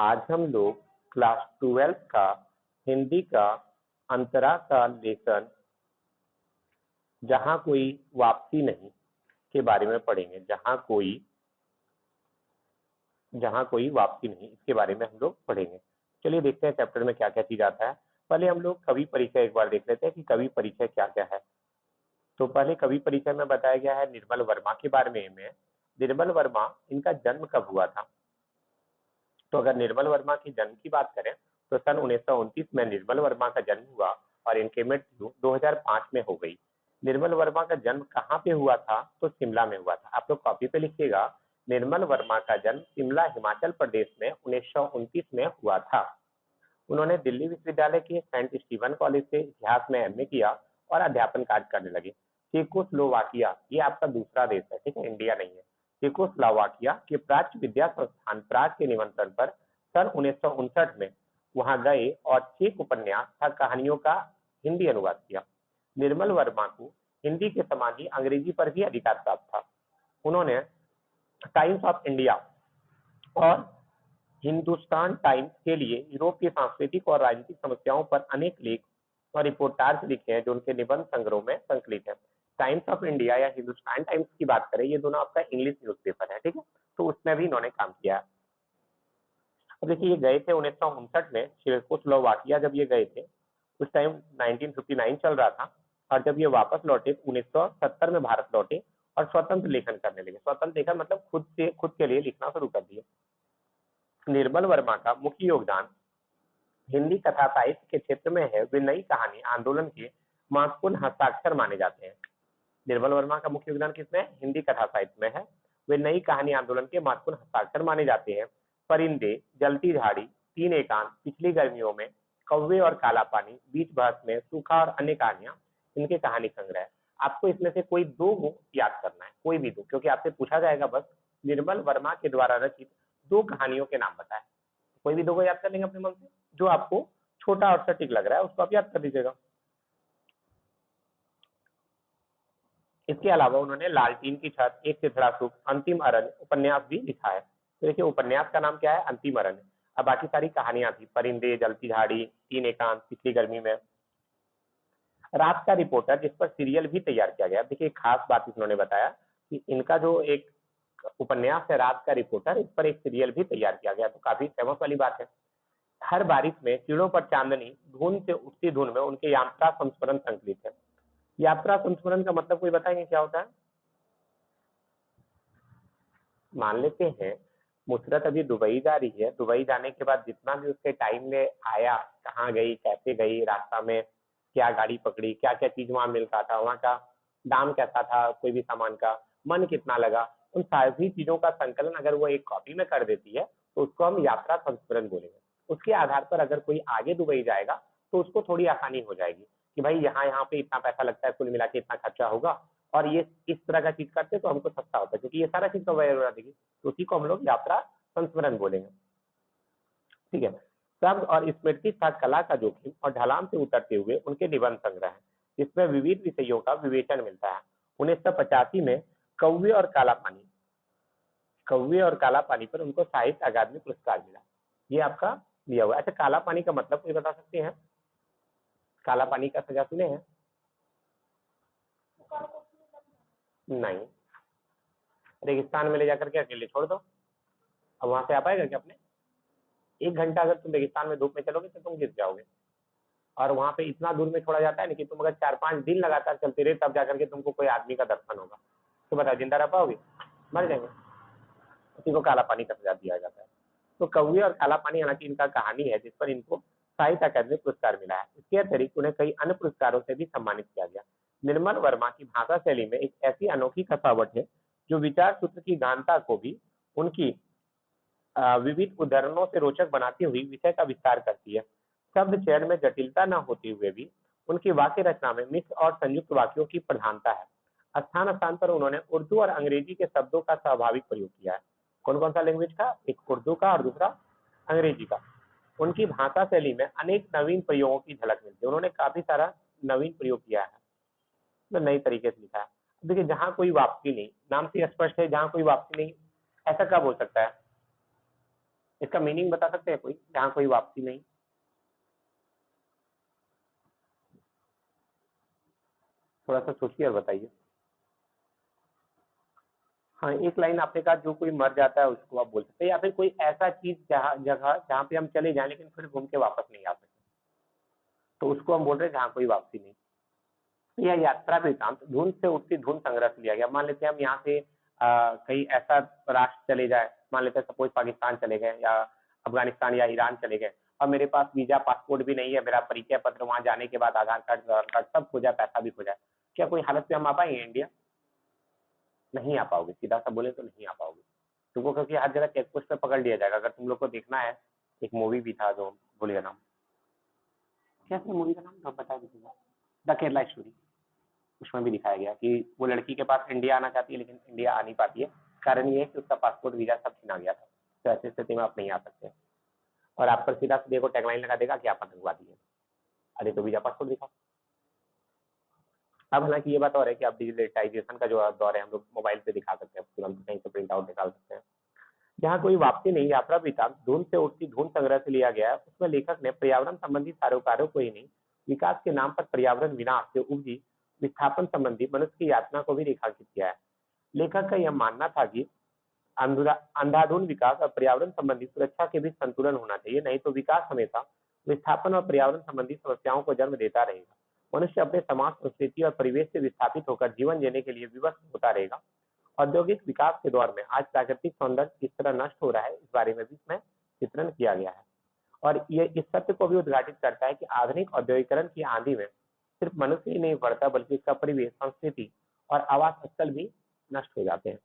आज हम लोग क्लास 12 का हिंदी का अंतरा का लेसन जहां कोई वापसी नहीं के बारे में पढ़ेंगे। जहां कोई वापसी नहीं, इसके बारे में हम लोग पढ़ेंगे। चलिए देखते हैं चैप्टर में क्या क्या चीज आता है। पहले हम लोग कवि परिचय एक बार देख लेते हैं कि कवि परिचय क्या क्या है। तो पहले कवि परिचय में बताया गया है निर्मल वर्मा के बारे में। निर्मल वर्मा, इनका जन्म कब हुआ था? तो अगर निर्मल वर्मा की जन्म की बात करें तो सन 1929 में निर्मल वर्मा का जन्म हुआ और इनकी मृत्यु 2005 में हो गई। निर्मल वर्मा का जन्म कहाँ पे हुआ था? तो शिमला में हुआ था। आप लोग कॉपी पे लिखिएगा, निर्मल वर्मा का जन्म शिमला हिमाचल प्रदेश में 1929 में हुआ था। उन्होंने दिल्ली विश्वविद्यालय के सेंट स्टीवन कॉलेज से इतिहास में एमए किया और अध्यापन कार्य करने लगे। चेकोस्लोवाकिया, ये आपका दूसरा देश है, ठीक है, इंडिया नहीं है। चेकोस्लोवाकिया के प्राच्य विद्या संस्थान प्राग के निमंत्रण पर सन 1959 में वहां गए और चेक उपन्यास तथा कहानियों का हिंदी अनुवाद किया। निर्मल वर्मा को हिंदी के समान ही अंग्रेजी पर भी अधिकार प्राप्त था। उन्होंने टाइम्स ऑफ इंडिया और हिंदुस्तान टाइम्स के लिए यूरोप की सांस्कृतिक और राजनीतिक समस्याओं पर अनेक लेख और रिपोर्टाज लिखे हैं जो उनके निबंध संग्रह में संकलित है। टाइम्स ऑफ इंडिया या हिंदुस्तान टाइम्स की बात करें, ये दोनों आपका इंग्लिश न्यूज़पेपर है, ठीक है, तो उसमें भी इन्होंने काम किया है। अब देखिए, ये गए थे 1959 में चेकोस्लोवाकिया। जब ये गए थे उस टाइम 1959 चल रहा था और जब ये वापस लौटे 1970 में भारत लौटे और स्वतंत्र लेखन करने लगे। स्वतंत्र लेखन मतलब खुद के लिए लिखना शुरू कर दिए। निर्मल वर्मा का मुख्य योगदान हिंदी कथा साहित्य के क्षेत्र में है। वे नई कहानी आंदोलन के महत्वपूर्ण हस्ताक्षर माने जाते हैं। निर्मल वर्मा का मुख्य योगदान किसमें है? हिंदी कथा साहित्य में है। वे नई कहानी आंदोलन के महत्वपूर्ण हस्ताक्षर माने जाते हैं। परिंदे, जलती झाड़ी, तीन एकांत, पिछली गर्मियों में, कौवे और काला पानी, बीच बहस में, सूखा और अन्य कहानियां इनके कहानी संग्रह है। आपको इसमें से कोई दो याद करना है, कोई भी दो, क्योंकि आपसे पूछा जाएगा बस निर्मल वर्मा के द्वारा रचित दो कहानियों के नाम बताएं। कोई भी दो को याद कर लेंगे अपने मन से, जो आपको छोटा और सटीक लग रहा है उसको आप याद कर दीजिएगा। इसके अलावा उन्होंने लालटीन की छत, एक चिथड़ा सुख, अंतिम अरण्य उपन्यास भी लिखा है। तो देखिए, उपन्यास का नाम क्या है? अंतिम अरण्य। अब बाकी सारी कहानियां थी, परिंदे, जलती झाड़ी, तीन एकांत, पिछली गर्मी में। रात का रिपोर्टर, जिस पर सीरियल भी तैयार किया गया। देखिए, खास बात इन्होंने बताया कि इनका जो एक उपन्यास है रात का रिपोर्टर, इस पर एक सीरियल भी तैयार किया गया, तो काफी फेमस वाली बात है। हर बारिश में, चिड़ों पर चांदनी, धुन से उठती धुन में उनके यात्रा संस्मरण संकलित है। यात्रा संस्मरण का मतलब कोई बताएंगे क्या होता है? मान लेते हैं मुसरत अभी दुबई जा रही है, दुबई जाने के बाद जितना भी उसके टाइम में आया, कहाँ गई, कैसे गई, रास्ता में क्या गाड़ी पकड़ी, क्या क्या चीज वहां मिल रहा था, वहां का दाम कैसा था, कोई भी सामान का मन कितना लगा, उन सभी चीजों का संकलन अगर वो एक कॉपी में कर देती है तो उसको हम यात्रा संस्मरण बोलेंगे। उसके आधार पर अगर कोई आगे दुबई जाएगा तो उसको थोड़ी आसानी हो जाएगी कि भाई यहाँ यहाँ पे इतना पैसा लगता है, कुल मिला के इतना खर्चा होगा, और ये इस तरह का चीज करते तो हमको सस्ता होता है, क्योंकि ये सारा चीज कवर हो देगी। तो उसी को हम लोग यात्रा संस्मरण बोलेंगे, ठीक है। शब्द और स्मृति तथा कला का जोखिम और ढलान से उतरते हुए उनके निबंध संग्रह है, जिसमें विविध विषयों का विवेचन मिलता है। 1985 में कौवे और काला पानी, कौवे और काला पानी पर उनको साहित्य अकादमी पुरस्कार मिला। ये आपका दिया हुआ। अच्छा, काला पानी का मतलब कोई बता सकते हैं? काला पानी का सजा सुने हैं? नहीं, रेगिस्तान में ले जाकर के अकेले छोड़ दो, अब वहां से आ पाएगा क्या? अपने 1 घंटा अगर तुम रेगिस्तान में धूप में चलोगे तो तुम गिर जाओगे, और वहां पे इतना दूर में छोड़ा जाता है ना कि तुम अगर 4-5 दिन लगातार चलते रहे तब जाकर के तुमको कोई आदमी का दर्शन होगा। तो बताओ, जिंदा रह पाओगे? मर जाएंगे। उसी को काला पानी का सजा दिया जाता है। तो कौवे और काला पानी हालांकि इनका कहानी है जिस पर इनको साहित्य अकादमी पुरस्कार मिला है। इसके अतिरिक्त उन्हें कई अन्य पुरस्कारों से भी सम्मानित किया गया। निर्मल वर्मा की भाषा शैली में एक ऐसी अनोखी कसावट है जो विचार सूत्र की गहनता को भी उनकी विविध उदाहरणों से रोचक बनाती हुई विषय का विस्तार करती है। शब्द चयन में जटिलता न होते हुए भी उनकी वाक्य रचना में मिश्र और संयुक्त वाक्यों की प्रधानता है। स्थान स्थान पर उन्होंने उर्दू और अंग्रेजी के शब्दों का स्वाभाविक प्रयोग किया है। कौन कौन सा लैंग्वेज का? एक उर्दू का और दूसरा अंग्रेजी का। उनकी भाषा शैली में अनेक नवीन प्रयोगों की झलक मिलती है। उन्होंने काफी सारा नवीन प्रयोग किया है, तो नई तरीके से लिखा है। देखिए, जहां कोई वापसी नहीं, नाम से स्पष्ट है, जहां कोई वापसी नहीं, ऐसा कब हो सकता है? इसका मीनिंग बता सकते हैं कोई, जहाँ कोई वापसी नहीं? थोड़ा सा सोचिए और बताइए। हाँ, एक लाइन आपने कहा जो कोई मर जाता है उसको आप बोल सकते हैं, या फिर कोई ऐसा चीज जगह जहाँ पे हम चले जाएं लेकिन फिर घूम के वापस नहीं आ सकते, तो उसको हम बोल रहे हैं जहाँ कोई वापसी नहीं। यह यात्रा वृतांत धुन से उठती धुन संग्रह से लिया गया। मान लेते हैं हम यहाँ से कहीं ऐसा राष्ट्र चले जाए, मान लेते हैं सपोज पाकिस्तान चले गए या अफगानिस्तान या ईरान चले गए, और मेरे पास वीजा पासपोर्ट भी नहीं है, मेरा परिचय पत्र वहां जाने के बाद आधार कार्ड सब खो जाए, पैसा भी खो जाए, क्या कोई हालत पे हम आ पाएंगे इंडिया? नहीं आ पाओगे, सीधा सा बोले तो नहीं आ पाओगे तुमको, क्योंकि हर जगह चेक पोस्ट पे पकड़ लिया जाएगा। अगर तुम लोग को देखना है, एक मूवी भी था जो भूल गया नाम, क्या मूवी का नाम तो बता दीजिएगा, द केरला स्टोरी। उसमें भी दिखाया गया कि वो लड़की के पास इंडिया आना चाहती है लेकिन इंडिया आ नहीं पाती है, कारण ये है कि उसका पासपोर्ट वीजा सब छीना गया था। तो ऐसी स्थिति में आप नहीं आ सकते, और आप पर सीधा सीधे को टैगलाइन लगा देगा कि आप आतंकवादी है, अरे तो वीजा पासपोर्ट दिखाओ। अब हालांकि ये बात और है कि आप डिजिटलाइजेशन का जो दौर है, हम लोग मोबाइल पे दिखा सकते हैं, तुरंत कहीं से प्रिंट आउट निकाल सकते हैं। जहाँ कोई वापसी नहीं, यात्रा वृतांत धुन से उठती धुन संग्रह से लिया गया है। उसमें लेखक ने पर्यावरण संबंधी सारोकारों को ही नहीं, विकास के नाम पर पर्यावरण विनाश से उपजी विस्थापन संबंधी मनुष्य की यातना को भी रेखांकित किया है। लेखक का यह मानना था कि अंधाधुन विकास और पर्यावरण संबंधी सुरक्षा के बीच संतुलन होना चाहिए, नहीं तो विकास हमेशा विस्थापन और पर्यावरण संबंधी समस्याओं को जन्म देता रहेगा। मनुष्य अपने समाज, संस्कृति और परिवेश से विस्थापित होकर जीवन जीने के लिए विवश होता रहेगा। औद्योगिक विकास के दौर में आज प्राकृतिक सौंदर्य किस तरह नष्ट हो रहा है, इस बारे में भी इसमें चित्रण किया गया है, और ये इस सत्य को भी उद्घाटित करता है कि आधुनिक औद्योगिकरण की आंधी में सिर्फ मनुष्य ही नहीं बढ़ता, बल्कि इसका परिवेश, संस्कृति और आवास स्थल भी नष्ट हो जाते हैं।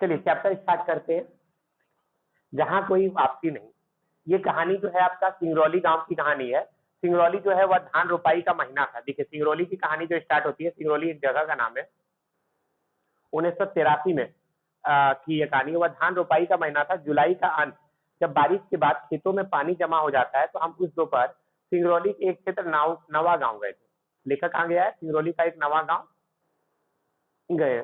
चलिए चैप्टर स्टार्ट करते हैं, जहां कोई वापसी नहीं। ये कहानी जो है आपका सिंगरौली गांव की कहानी है। सिंगरौली जो है वह धान रोपाई का महीना था। देखिए सिंगरौली की कहानी जो स्टार्ट होती है, सिंगरौली एक जगह का नाम है, 1983 में की ये कहानी। वह धान रोपाई का महीना था, जुलाई का अंत, जब बारिश के बाद खेतों में पानी जमा हो जाता है, तो हम उस दोपहर सिंगरौली के एक क्षेत्र नवा गांव गए थे। लेखक कहाँ गया है? सिंगरौली का एक नवा गांव गए।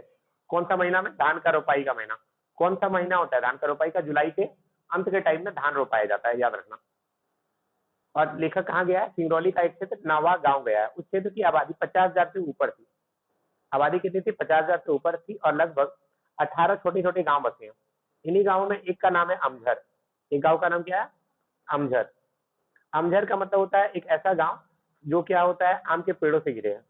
कौन सा महीना में? धान का रोपाई का महीना। कौन सा महीना होता है धान का रोपाई का? जुलाई के अंत के टाइम में धान रोपाया जाता है, याद रखना। और लेखक कहाँ गया है? सिंगरौली का एक क्षेत्र नवा गांव गया है। उस क्षेत्र की आबादी 50,000 से ऊपर थी। आबादी कितनी थी? 50,000 से ऊपर थी, और लगभग 18 छोटे छोटे गांव बसे हैं। इन्हीं गांवों में एक का नाम है अमझर। एक गांव का नाम क्या है? अमझर। अमझर का मतलब होता है एक ऐसा गांव जो क्या होता है, आम के पेड़ों से घिरे हैं।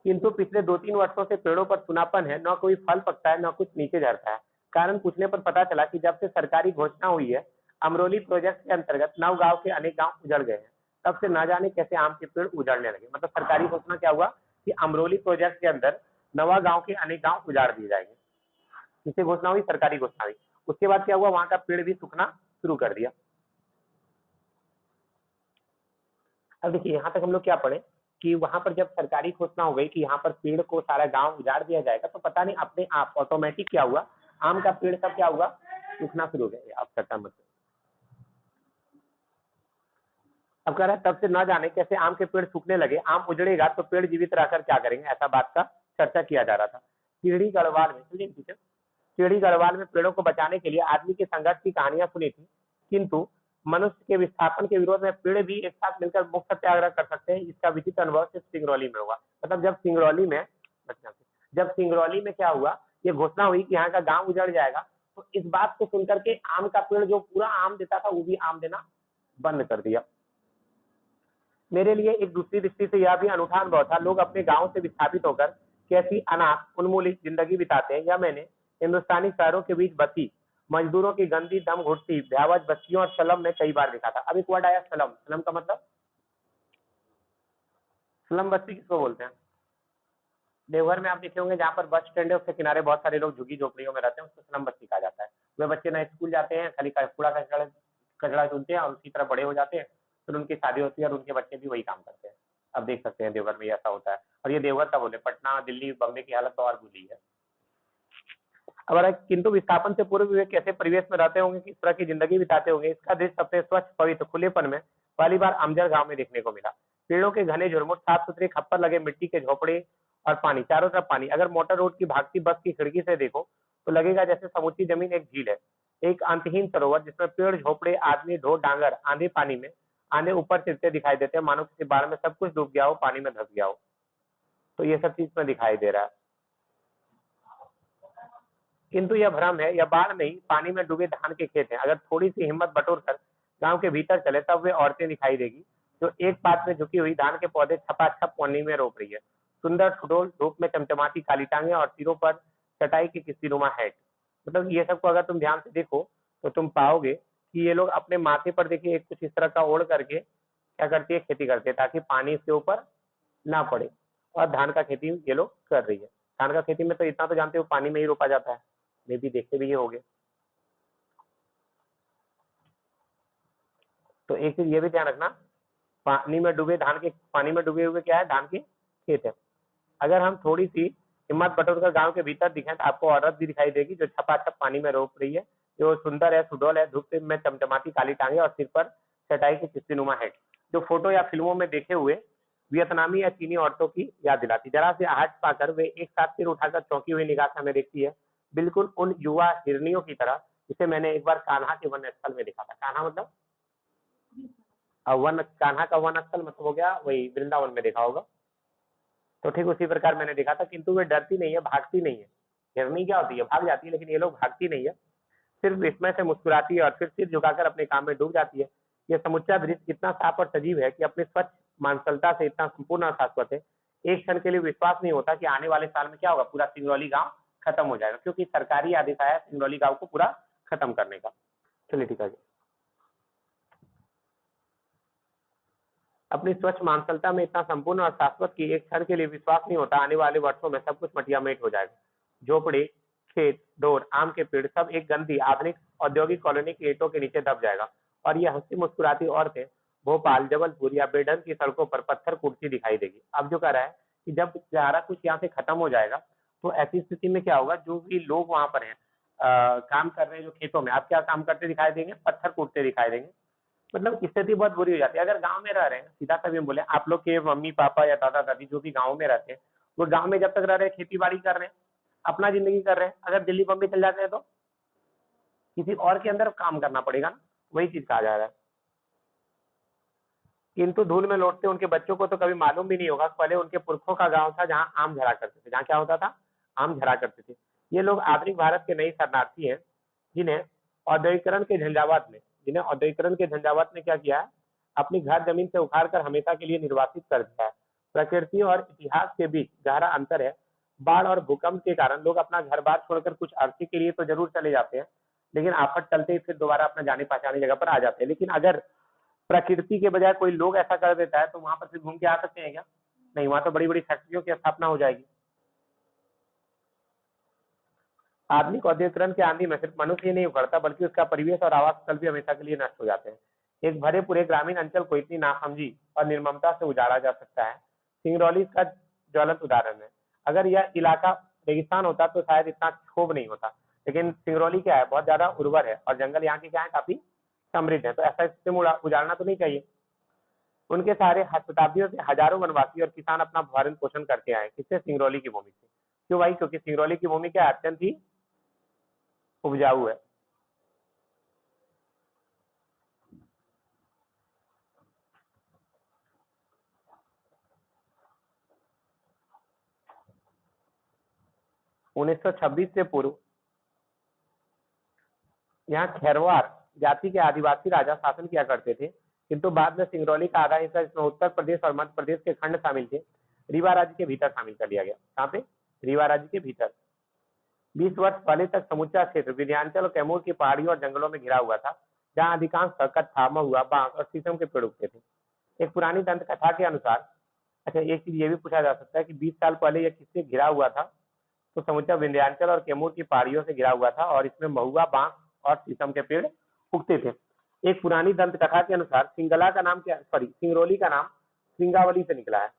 किंतु पिछले 2-3 वर्षों से पेड़ों पर सुनापन है, न कोई फल पकता है, न कुछ नीचे झरता है। कारण पूछने पर पता चला कि जब से सरकारी घोषणा हुई है अमरोली प्रोजेक्ट के अंतर्गत नव गांव के अनेक गांव उजड़ गए हैं, तब से न जाने कैसे आम के पेड़ उजड़ने लगे। मतलब सरकारी घोषणा क्या हुआ कि अमरोली प्रोजेक्ट के अंदर नवा गांव के अनेक गांव उजाड़ दिए जाएंगे। किससे घोषणा हुई? सरकारी घोषणा हुई। उसके बाद क्या हुआ? वहां का पेड़ भी सूखना शुरू कर दिया। अब देखिए यहाँ तक हम लोग क्या पढ़े कि वहां पर जब सरकारी घोषणा हो गई कि यहाँ पर पेड़ को सारा गांव उजाड़ दिया जाएगा, तो पता नहीं अपने आप ऑटोमेटिक क्या हुआ, आम का पेड़ सब क्या हुआ? सूखना शुरू हो गया। आप चर्चा मत। अब कह रहा है तब से न जाने कैसे आम के पेड़ सूखने लगे, आम उजड़ेगा तो पेड़ जीवित रहकर क्या करेंगे, ऐसा बात का चर्चा किया जा रहा था। सीढ़ी गढ़वाल में, सीढ़ी गढ़वाल में पेड़ों को बचाने के लिए आदमी के संघर्ष की कहानियां सुनी थी, किंतु मनुष्य के विस्थापन के विरोध में पेड़ भी एक साथ मिलकर मुक्त सत्याग्रह कर सकते हैं, इसका विचित्र अनुभव सिर्फ सिंगरौली में हुआ। मतलब जब सिंगरौली में क्या हुआ, ये घोषणा हुई कि यहाँ का गांव उजड़ जाएगा, तो इस बात को सुनकर के आम का पेड़ जो पूरा आम देता था वो भी आम देना बंद कर दिया। मेरे लिए एक दूसरी दृष्टि से यह भी अनूठा अनुभव था। लोग अपने गांव से विस्थापित होकर कैसी अनाथ उन्मूलित जिंदगी बिताते हैं, यह मैंने हिंदुस्तानी शहरों के बीच बसी मजदूरों की गंदी दम घुटती भयावह बस्तियों और स्लम में कई बार देखा था। अब एक वर्ड आया स्लम। स्लम का मतलब, स्लम बस्ती किसको बोलते हैं? देवघर में आप देखे होंगे जहाँ पर बस स्टैंड है उसके किनारे बहुत सारे लोग झुग्गी झोपड़ियों में रहते हैं, उसको स्लम बस्ती कहा जाता है। वे बच्चे ना स्कूल जाते हैं, खाली कूड़ा कचरा चुनते हैं और उसी तरह बड़े हो जाते हैं, फिर उनकी शादी होती है और उनके बच्चे भी वही काम करते हैं। अब देख सकते हैं देवघर में ऐसा होता है। और ये देवघर का बोले, पटना, दिल्ली, बॉम्बे की हालत तो और बुरी है। अब किंतु विस्थापन से पूर्व वे कैसे परिवेश में रहते होंगे, किस तरह की जिंदगी बिताते होंगे, इसका दृश्य सबसे स्वच्छ, पवित्र, खुलेपन में पहली बार अमजर गांव में देखने को मिला। पेड़ों के घने झुरमुट, साफ सुथरे खप्पर लगे मिट्टी के झोपड़े और पानी, चारों तरफ पानी। अगर मोटर रोड की भागती बस की खिड़की से देखो तो लगेगा जैसे समूची जमीन एक झील है, एक अंतहीन सरोवर जिसमें पेड़, झोपड़े, आदमी, ढोर, डांगर आंधे पानी में आंधे ऊपर चिरते दिखाई देते हैं, मानो किसी बार में सब कुछ डूब गया हो, पानी में धस गया हो। तो ये सब चीज में दिखाई दे रहा है, किंतु यह भ्रम है, यह बाढ़ नहीं, पानी में डूबे धान के खेत हैं। अगर थोड़ी सी हिम्मत बटोर कर गांव के भीतर चले तब वे औरतें दिखाई देगी जो एक पात में झुकी हुई धान के पौधे छपाछप पानी में रोप रही है। सुंदर ठुडोल, धूप में चमचमाती काली टांगे और सिरों पर चटाई की किस्तीनुमा हैट। मतलब ये सबको अगर तुम ध्यान से देखो तो तुम पाओगे कि ये लोग अपने माथे पर देखिए एक कुछ इस तरह का ओढ़ करके क्या करती है, खेती करते हैं ताकि पानी इसके ऊपर ना पड़े। और धान का खेती ये लोग कर रही है। धान का खेती में तो इतना तो जानते हो पानी में ही रोपा जाता है, मे भी देखते भी ये होंगे। तो एक चीज ये भी ध्यान रखना, पानी में डूबे धान के, पानी में डूबे हुए क्या है, धान के खेत है। अगर हम थोड़ी सी हिम्मत बटोर कर गांव के भीतर दिखें तो आपको औरत भी दिखाई देगी जो छपाछप पानी में रोप रही है, जो सुंदर है, सुडौल है, धूप में चमचमाती काली टांगे और सिर पर चटाई की चिस्तीनुमा है, जो फोटो या फिल्मों में देखे हुए वियतनामी या चीनी औरतों की याद दिलाती। जरा से आहट पाकर वे एक साथ सिर उठाकर चौंकी हुई निगाह से हमें देखती है, बिल्कुल उन युवा हिरनियों की तरह जिसे मैंने एक बार कान्हा के वन स्थल में देखा था। कान्हा मतलब वन, कान्हा का वन स्थल मतलब हो गया वही वृंदावन में देखा होगा। तो ठीक उसी प्रकार मैंने देखा था, किंतु वे डरती नहीं है, भागती नहीं है। हिरनी क्या होती है, भाग जाती है, लेकिन ये लोग भागती नहीं है, सिर्फ विस्मय से मुस्कुराती है और फिर सिर झुकाकर अपने काम में डूब जाती है। यह समुच्चा दृश्य इतना साफ और सजीव है कि अपने स्वच्छ मांसलता से इतना संपूर्ण और शाश्वत है, एक क्षण के लिए विश्वास नहीं होता कि आने वाले साल में क्या होगा, पूरा सिंगरौली गांव खत्म हो जाएगा, क्योंकि सरकारी आदेश आया है सिंगरौली गांव को पूरा खत्म करने का। चलिए ठीक है जी। अपनी स्वच्छ मांसलता में इतना संपूर्ण और शाश्वत की एक क्षण के लिए विश्वास नहीं होता, आने वाले वर्षों में सब कुछ मटियामेट हो जाएगा। झोपड़े, खेत, डोर, आम के पेड़ सब एक गंदी आधुनिक औद्योगिक कॉलोनी की ईंटों के नीचे दब जाएगा और ये हंसी मुस्कुराती औरतें भोपाल, जबलपुर या बेडन की सड़कों पर पत्थर कूटती दिखाई देगी। अब जो कह रहा है कि जब सारा कुछ यहाँ से खत्म हो जाएगा तो ऐसी स्थिति में क्या होगा, जो भी लोग वहां पर हैं काम कर रहे हैं जो खेतों में, आप क्या काम करते दिखाई देंगे, पत्थर कूटते दिखाई देंगे। मतलब स्थिति बहुत बुरी हो जाती है। अगर गांव में रह रहे हैं, सीधा सा भी बोले, आप लोग के मम्मी पापा या दादा दादी जो भी गांव में रहते हैं, वो गांव में जब तक रह रहे हैं खेती बाड़ी कर रहे हैं, अपना जिंदगी कर रहे हैं। अगर दिल्ली बम्बई चल जाते हैं तो किसी और के अंदर काम करना पड़ेगा ना, वही चीज कहा जा रहा है। किंतु धूल में लौटते उनके बच्चों को तो कभी मालूम भी नहीं होगा, पहले उनके पुरखों का गांव था जहां आम झरा करते थे। जहां क्या होता था, आम झरा करते थे। ये लोग आधुनिक भारत के नई शरणार्थी हैं जिन्हें औद्योगिकरण के झंझावात ने क्या किया है, अपनी घर जमीन से उखाड़ कर हमेशा के लिए निर्वासित कर दिया है। प्रकृति और इतिहास के बीच गहरा अंतर है। बाढ़ और भूकंप के कारण लोग अपना घर बार छोड़कर कुछ अर्थी के लिए तो जरूर चले जाते हैं, लेकिन आफत टलते ही फिर दोबारा अपना जाने पहचाने जगह पर आ जाते हैं। लेकिन अगर प्रकृति के बजाय कोई लोग ऐसा कर देता है तो वहां पर फिर घूम के आ सकते हैं क्या? नहीं, वहां तो बड़ी बड़ी फैक्ट्रियों की स्थापना हो जाएगी। आधुनिक औद्योगिकरण के आंधी में सिर्फ मनुष्य ही नहीं उखड़ता, बल्कि उसका परिवेश और आवास स्थल भी हमेशा के लिए नष्ट हो जाते हैं। एक भरे पूरे ग्रामीण अंचल को इतनी नासमझी और निर्ममता से उजाड़ा जा सकता है, सिंगरौली का ज्वलंत उदाहरण है। अगर यह इलाका रेगिस्तान होता तो शायद इतना क्षोभ नहीं होता, लेकिन सिंगरौली क्या है, बहुत ज्यादा उर्वर है और जंगल यहाँ के क्या है, काफी समृद्ध है। तो ऐसा स्थिति में उजाड़ना तो नहीं चाहिए। उनके सारे शताब्दियों से हजारों वनवासी और किसान अपना भरण पोषण करके आए, किससे, सिंगरौली की भूमि से। क्यों भाई? क्योंकि सिंगरौली की भूमि क्या अत्यंत ही उपजाऊ है। उन्नीस सौ छब्बीस से पूर्व यहाँ खैरवार जाति के आदिवासी राजा शासन किया करते थे, किंतु बाद में सिंगरौली का आधा हिस्सा, जिसमें उत्तर प्रदेश और मध्य प्रदेश के खंड शामिल थे, रीवा राज्य के भीतर शामिल कर लिया गया। कहाँ पे? रीवा राज्य के भीतर। 20 वर्ष पहले तक समूचा क्षेत्र विंध्याचल और कैमूर की पहाड़ियों और जंगलों में घिरा हुआ था, जहाँ अधिकांश कत्था, महुआ, बांस और शीशम के पेड़ उगते थे। एक पुरानी दंत कथा के अनुसार, अच्छा एक चीज ये भी पूछा जा सकता है कि 20 साल पहले यह किससे घिरा हुआ था, तो समूचा विंध्याचल और कैमूर की पहाड़ियों से घिरा हुआ था और इसमें महुआ, बांस और शीशम के पेड़ उगते थे। एक पुरानी दंत कथा के अनुसार सिंगला का नाम क्या, सॉरी, सिंगरौली का नाम सिंगावली से निकला है,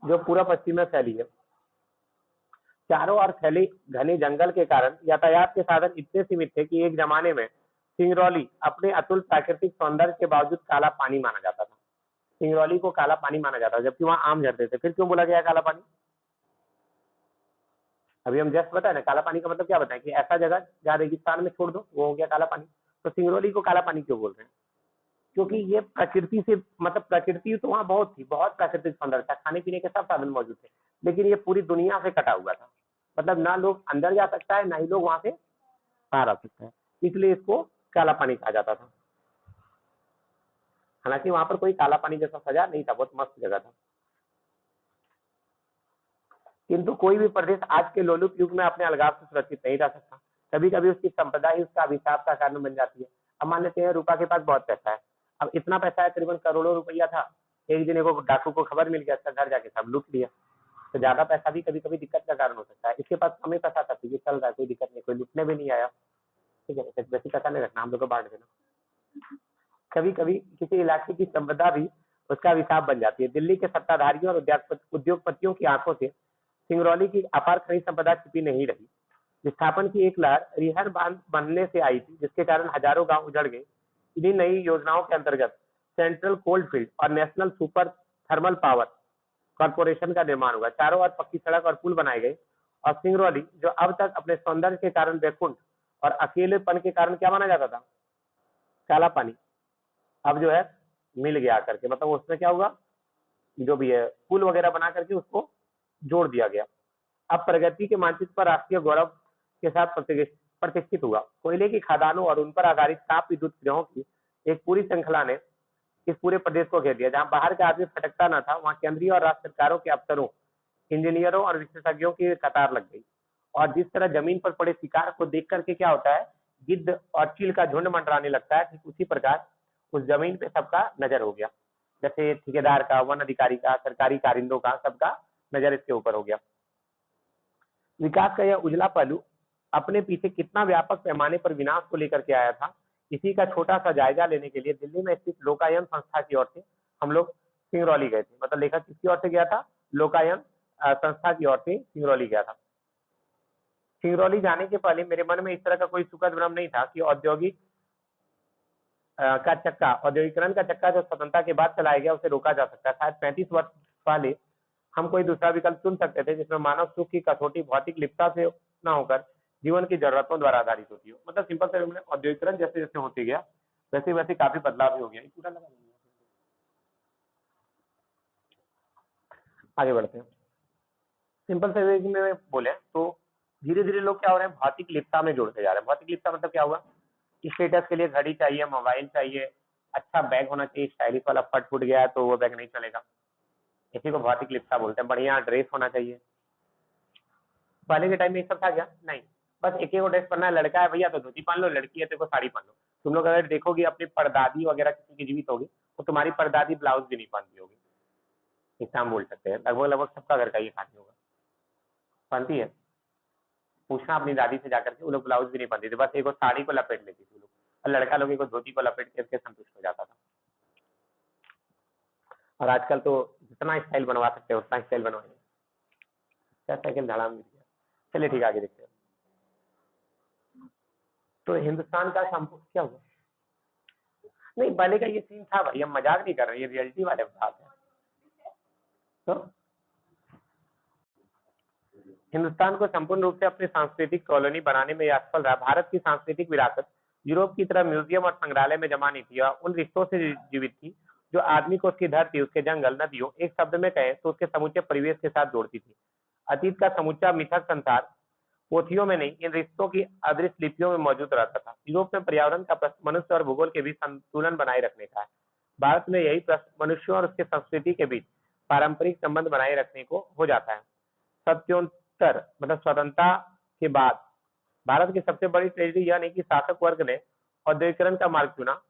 जो पूरा पश्चिम में फैली है। चारों ओर फैले घने जंगल के कारण यातायात के साधन इतने सीमित थे कि एक जमाने में सिंगरौली अपने अतुल प्राकृतिक सौंदर्य के बावजूद काला पानी माना जाता था। सिंगरौली को काला पानी माना जाता था, जबकि वहां आम झरते थे। फिर क्यों बोला गया काला पानी? अभी हम जस्ट बताए ना, काला पानी का मतलब क्या बताएं कि ऐसा जगह जहाँ रेगिस्तान में छोड़ दो, वो हो गया काला पानी। तो सिंगरौली को काला पानी क्यों बोल रहे हैं? क्योंकि ये प्रकृति से, मतलब प्रकृति तो वहां बहुत थी, बहुत प्राकृतिक सौंदर्य था, खाने पीने के सब साधन मौजूद थे, लेकिन ये पूरी दुनिया से कटा हुआ था। मतलब ना लोग अंदर जा सकता है, ना ही लोग वहां से बाहर आ सकता है, इसलिए इसको काला पानी कहा जाता था। हालांकि वहां पर कोई काला पानी जैसा सजा नहीं था, बहुत मस्त जगह था। किंतु कोई भी प्रदेश आज के लोलुप युग में अपने अलगाव से सुरक्षित नहीं रह सकता। कभी कभी उसकी संपदा ही उसका अभिशाप का कारण बन जाती है। अब मान लेते हैं रूपा के पास बहुत पैसा है, अब इतना पैसा है, करीबन करोड़ों रुपया था, एक दिन एक डाकू को खबर मिल गया, इसका घर जाके सब लूट लिया। तो ज्यादा पैसा भी कभी कभी दिक्कत का कारण हो सकता है। इसके पास कम ही पैसा था, चल रहा है, कोई दिक्कत नहीं, कोई लूटने भी नहीं आया, ठीक है, वैसी पैसा नहीं रखना, हम लोग को बांट देना। कभी कभी किसी इलाके की संपदा भी उसका अभिशाप बन जाती है। दिल्ली के सत्ताधारियों और उद्योगपतियों की आंखों से सिंगरौली की अपार खनिज संपदा छिपी नहीं रही। विस्थापन की एक लहर रिहर बांध बनने से आई थी, जिसके कारण हजारों गांव उजड़ गए। इन्हीं नई योजनाओं के अंतर्गत सेंट्रल कोल्ड फील्ड और national super thermal power corporation का निर्माण हुआ। चारों ओर पक्की सड़क और पुल बनाए गए, और सिंगरौली, जो अब तक अपने सौंदर्य के कारण वैकुंठ और अकेलेपन के कारण क्या माना जाता था, काला पानी, अब जो है मिल गया करके, मतलब उसमें क्या हुआ, जो भी है पुल वगैरह बना करके उसको जोड़ दिया गया। अब प्रगति के मानचित्र पर राष्ट्रीय गौरव के साथ प्रतिष्ठित हुआ। कोयले की खदानों और उन पर आधारित ताप विद्युत ग्रहों की एक पूरी श्रृंखला ने इस पूरे प्रदेश को घेर दिया। जहां बाहर का आदमी फटकता न था, वहां केंद्रीय और राज्य सरकारों के अफसरों, इंजीनियरों और विशेषज्ञों की कतार लग गई। और जिस तरह जमीन पर पड़े शिकार को देख करके क्या होता है, गिद्ध और चील का झुंड मंडराने लगता है, ठीक उसी प्रकार उस जमीन पे सबका नजर हो गया। जैसे ठेकेदार का, वन अधिकारी का, सरकारी कारिंदों का, सबका नजर इसके ऊपर हो गया। विकास का यह उजला पहलू अपने पीछे कितना व्यापक पैमाने पर विनाश को लेकर के आया था, इसी का छोटा सा जायजा लेने के लिए दिल्ली में स्थित लोकायन संस्था की ओर से हम लोग सिंगरौली गए थे। मतलब लेखक किसकी ओर से गया था? लोकायन संस्था की ओर से सिंगरौली गया था। सिंगरौली जाने के पहले मेरे मन में इस तरह का कोई सुखद भ्रम नहीं था कि औद्योगिकरण का चक्का जो स्वतंत्रता के बाद चलाया गया, उसे रोका जा सकता है। शायद 35 वर्ष पहले हम कोई दूसरा विकल्प चुन सकते थे, जिसमें मानव सुख की कसौटी भौतिक लिप्तता से न होकर जीवन की जरूरतों द्वारा आधारित होती हो। मतलब सिंपल से औद्योगिकरण जैसे जैसे होते गया, वैसे वैसे काफी बदलाव भी हो गया। पूरा लगा, आगे बढ़ते हैं। सिंपल से वे में बोले तो धीरे धीरे लोग क्या हो रहे हैं, भौतिक लिप्तता में जुड़ते जा रहे हैं। भौतिक लिप्तता मतलब क्या हुआ, स्टेटस के लिए घड़ी चाहिए, मोबाइल चाहिए, अच्छा बैग होना चाहिए, स्टाइलिश वाला, फट फुट गया है तो वो बैग नहीं चलेगा, इसी को भौतिक लिप्तता बोलते हैं। बढ़िया ड्रेस होना चाहिए। पहले के टाइम में ये सब था क्या? नहीं, बस एक एक ड्रेस पहनना है। लड़का है भैया तो धोती पहन लो, लड़की है तो साड़ी पहन लो। तुम लोग अगर देखोगे अपनी परदादी वगैरह किसी की जीवित होगी, तो तुम्हारी परदादी ब्लाउज भी नहीं पहनती होगी, इतना हम बोल सकते हैं। लगभग लगभग सबका घर का ये कहानी होगा। पहनती है? पूछना अपनी दादी से जाकर के, वो लोग ब्लाउज भी नहीं पहनती थी, बस एक साड़ी को लपेट लेती थी लोग, और लड़का लोग एक धोती को लपेट करके संतुष्ट हो जाता था। और आजकल तो जितना स्टाइल बनवा सकते हैं उतना स्टाइल बनवाइए। क्या साइकिल धड़ाम मिल गया। चलिए ठीक है, आगे देखते हैं। तो हिंदुस्तान का क्या हुआ? नहीं, पहले का ये सीन था भाई, हम मजाक नहीं कर रहे, ये रियलिटी वाले बात है। तो हिंदुस्तान को संपूर्ण रूप से अपनी सांस्कृतिक कॉलोनी बनाने में यह असफल रहा। भारत की सांस्कृतिक विरासत यूरोप की तरह म्यूजियम और संग्रहालय में जमा नहीं थी, उन रिश्तों से जीवित थी जो आदमी को उसकी धरती, उसके जंगल, नदियों, एक शब्द में कहें तो उसके समूचे परिवेश के साथ जोड़ती थी। अतीत का समूचा मिथक संसार पोथियों में नहीं, इन रिश्तों की अदृश्य लिपियों में मौजूद रहता था। यूरोप में पर्यावरण का प्रश्न मनुष्य और भूगोल के बीच संतुलन बनाए रखने का है। भारत में यही प्रश्न मनुष्यों और उसके संस्कृति के बीच पारंपरिक संबंध बनाए रखने को हो जाता है। सत्योत्तर मतलब स्वतंत्रता के बाद भारत की सबसे बड़ी ट्रेजेडी यह नहीं कि शासक वर्ग ने औद्योगिकरण का मार्ग चुना,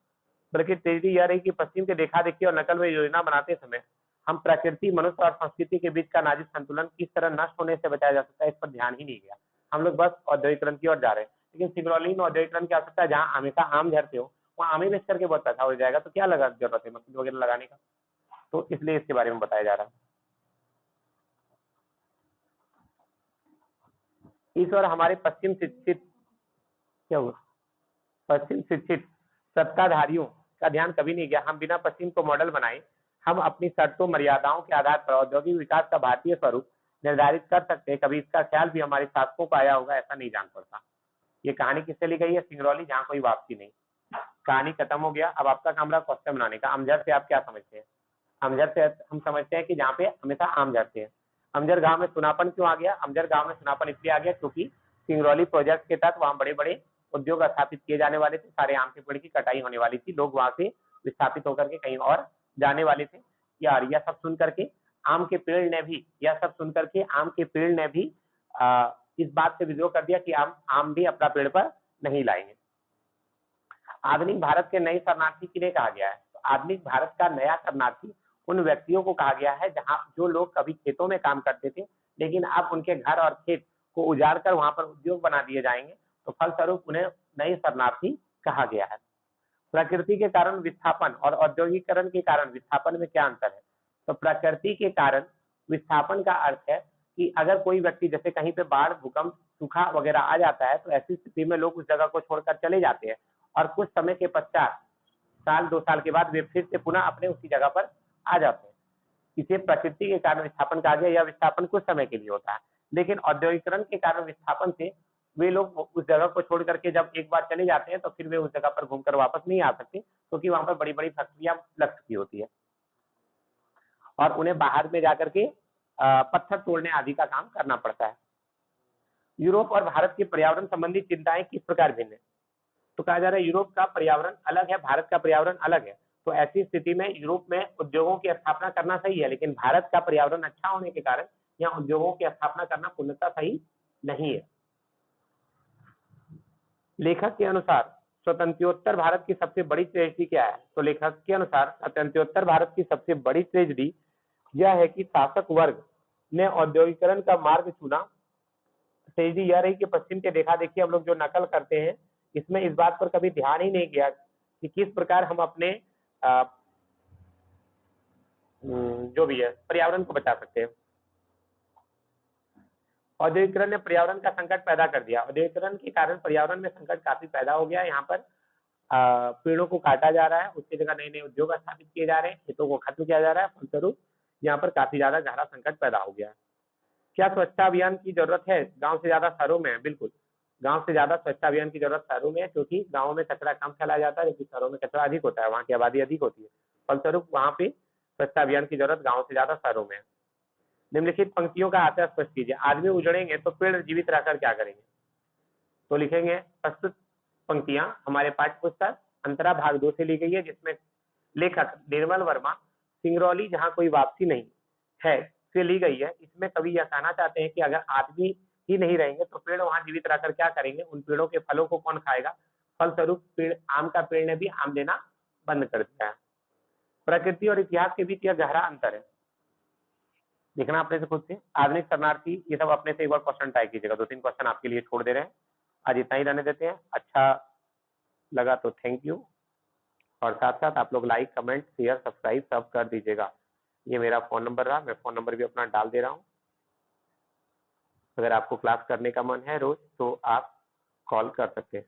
बल्कि ट्रेजेडी यह रही कि पश्चिम के देखा देखी और नकल में योजना बनाते समय हम प्रकृति, मनुष्य और संस्कृति के बीच का नाजुक संतुलन किस तरह नष्ट होने से बचाया जा सकता है, इस पर ध्यान ही नहीं गया। हम लोग बस औद्योगिकरण की ओर जा रहे हैं। लेकिन सिंगरौली में औद्योगिकरण की आवश्यकता है, जहाँ हमेशा आम झरते हो वहाँ आम ही बेच करके बहुत पैसा हो जाएगा, तो क्या लगा जरूरत है मशीन वगैरह लगाने का। तो इसलिए इसके बारे में बताया जा रहा है। इस और हमारे पश्चिम शिक्षित क्या हुआ, पश्चिम शिक्षित सत्ताधारियों का ध्यान कभी नहीं गया। हम बिना पश्चिम को मॉडल बनाए हम अपनी शर्तों मर्यादाओं के आधार पर औद्योगिक विकास का भारतीय स्वरूप निर्धारित कर सकते हैं। कभी इसका ख्याल भी हमारे शासकों को आया होगा ऐसा नहीं जान पड़ता। ये कहानी किससे ली गई है? सिंगरौली, जहाँ कोई वापसी नहीं। कहानी खत्म हो गया। अब आपका काम रहा क्वेश्चन बनाने का। अमझर से आप क्या समझते हैं? अमझर से हम समझते हैं कि जहाँ पे हमेशा आम जाते हैं। अमझर गांव में सुनापन क्यों आ गया? अमझर गांव में सुनापन इसलिए आ गया क्योंकि सिंगरौली प्रोजेक्ट के तहत वहां बड़े बड़े उद्योग स्थापित किए जाने वाले थे। सारे आम के पेड़ की कटाई होने वाली थी। लोग वहां से विस्थापित होकर के कहीं और जाने वाले थे। यार यह सब सुन करके आम के पेड़ ने भी इस बात से विद्रोह कर दिया कि आम भी अपना पेड़ पर नहीं लाएंगे। आधुनिक भारत के नए शरणार्थी किन्हें कहा गया है? तो आधुनिक भारत का नया शरणार्थी उन व्यक्तियों को कहा गया है जहां जो लोग कभी खेतों में काम करते थे, लेकिन अब उनके घर और खेत को उजाड़ कर वहां पर उद्योग बना दिए जाएंगे, तो फलस्वरूप उन्हें नए शरणार्थी कहा गया है। प्रकृति के कारण विस्थापन और औद्योगिकरण के कारण विस्थापन में क्या अंतर है? तो प्रकृति के कारण विस्थापन का अर्थ है कि अगर कोई व्यक्ति जैसे कहीं पे बाढ़, भूकंप, सूखा वगैरह आ जाता है तो ऐसी स्थिति में लोग उस जगह को छोड़कर चले जाते हैं और कुछ समय के पश्चात साल 2 साल के बाद वे फिर से पुनः अपने उसी जगह पर आ जाते हैं। इसे प्रकृति के कारण विस्थापन कहा गया। यह विस्थापन कुछ समय के लिए होता है, लेकिन औद्योगिकरण के कारण विस्थापन से वे लोग उस जगह को छोड़ करके जब एक बार चले जाते हैं तो फिर वे उस जगह पर घूमकर वापस नहीं आ सकते, क्योंकि वहां पर बड़ी बड़ी फैक्ट्रियां लग चुकी होती है और उन्हें बाहर में जाकर के पत्थर तोड़ने आदि का काम करना पड़ता है। यूरोप और भारत की पर्यावरण संबंधी चिंताएं किस प्रकार भिन्न है? तो कहा जा रहा है यूरोप का पर्यावरण अलग है, भारत का पर्यावरण अलग है। तो ऐसी स्थिति में यूरोप में उद्योगों की स्थापना करना सही है, लेकिन भारत का पर्यावरण अच्छा होने के कारण यहाँ उद्योगों की स्थापना करना पूर्णतः सही नहीं है। लेखक के अनुसार स्वतंत्रोत्तर भारत की सबसे बड़ी ट्रेजेडी क्या है? तो लेखक के अनुसार स्वतंत्रोत्तर भारत की सबसे बड़ी ट्रेजेडी यह है कि शासक वर्ग ने औद्योगिकरण का मार्ग चुना। ट्रेजेडी यह रही कि पश्चिम के देखा देखी हम लोग जो नकल करते हैं, इसमें इस बात पर कभी ध्यान ही नहीं किया कि किस प्रकार हम अपने जो भी है पर्यावरण को बचा सकते हैं। औद्योगिकरण ने पर्यावरण का संकट पैदा कर दिया। औद्योगिकरण के कारण पर्यावरण में संकट काफी पैदा हो गया। यहाँ पर पेड़ों को काटा जा रहा है, उसकी जगह नए नए उद्योग स्थापित किए जा रहे हैं, खेतों को खत्म किया जा रहा है। फलस्वरूप यहाँ पर काफी ज्यादा गहरा संकट पैदा हो गया। क्या स्वच्छता अभियान की जरूरत है? गांव से ज्यादा शहरों में? बिल्कुल, गांव से ज्यादा स्वच्छता अभियान की जरूरत शहरों में है, क्योंकि गांवों में कचरा कम फैलाया जाता है, जबकि शहरों में कचरा अधिक होता है, वहां की आबादी अधिक होती है। फलस्वरूप वहां पे स्वच्छता अभियान की जरूरत गाँव से ज्यादा शहरों में है। निम्नलिखित पंक्तियों का आशय स्पष्ट कीजिए। आदमी उजड़ेंगे तो पेड़ जीवित रहकर क्या करेंगे? तो लिखेंगे प्रस्तुत पंक्तियां हमारे पाठ्य पुस्तक अंतरा भाग 2 से ली गई है, जिसमें लेखक निर्मल वर्मा सिंगरौली जहां कोई वापसी नहीं है से ली गई है। इसमें कवि यह कहना चाहते हैं कि अगर आदमी ही नहीं रहेंगे तो पेड़ वहां जीवित रहकर क्या करेंगे? उन पेड़ों के फलों को कौन खाएगा? फलस्वरूप पेड़, आम का पेड़ ने भी आम देना बंद कर दिया है। प्रकृति और इतिहास के बीच यह गहरा अंतर है, देखना अपने से खुद से। आधुनिक शरणार्थी, ये सब अपने से एक बार क्वेश्चन ट्राई कीजिएगा। 2-3 क्वेश्चन आपके लिए छोड़ दे रहे हैं, आज इतना ही रहने देते हैं। अच्छा लगा तो थैंक यू, और साथ साथ आप लोग लाइक, कमेंट, शेयर, सब्सक्राइब सब कर दीजिएगा। ये मेरा फोन नंबर रहा, मैं फोन नंबर भी अपना डाल दे रहा हूँ। अगर आपको क्लास करने का मन है रोज तो आप कॉल कर सकते हैं।